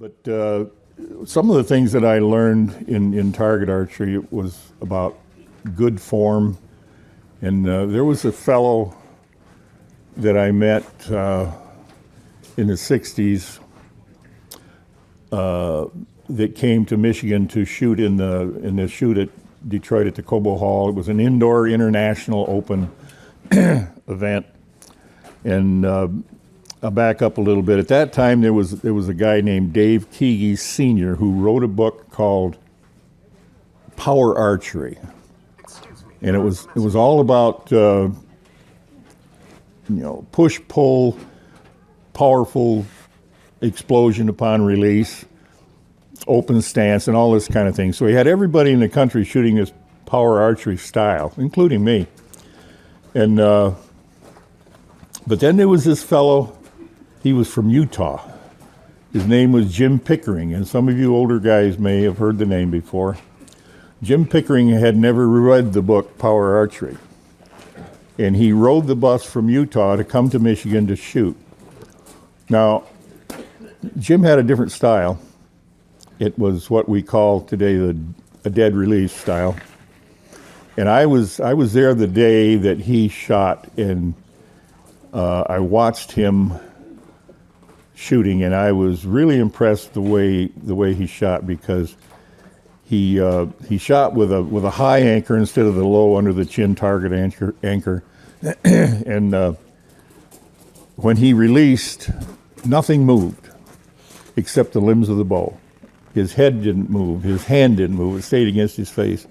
But some of the things that I learned in target archery was about good form. And there was a fellow that I met in the 60s that came to Michigan to shoot in the shoot at Detroit at the Cobo Hall. It was an indoor international open event. And I'll back up a little bit. At that time, there was a guy named Dave Keege Sr. who wrote a book called Power Archery, and it was all about push pull, powerful explosion upon release, open stance, and all this kind of thing. So he had everybody in the country shooting this power archery style, including me. And but then there was this fellow. He was from Utah. His name was Jim Pickering, and some of you older guys may have heard the name before. Jim Pickering had never read the book Power Archery, and he rode the bus from Utah to come to Michigan to shoot. Now, Jim had a different style. It was what we call today a dead release style. And I was there the day that he shot, and I watched him shooting, and I was really impressed the way he shot, because he shot with a high anchor instead of the low under the chin target anchor. And when he released, nothing moved except the limbs of the bow. His head didn't move, his hand didn't move, it stayed against his face.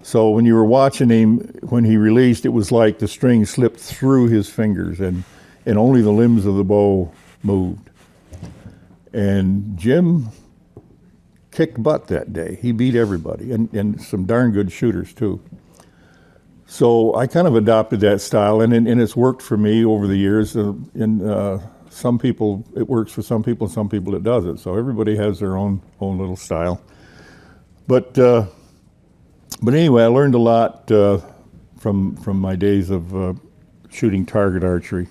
So when you were watching him, when he released, it was like the string slipped through his fingers, and only the limbs of the bow moved. And Jim kicked butt that day. He beat everybody, and some darn good shooters too. So I kind of adopted that style, and it's worked for me over the years. Some people, it works for some people it doesn't. So everybody has their own little style. But anyway, I learned a lot from my days of shooting target archery.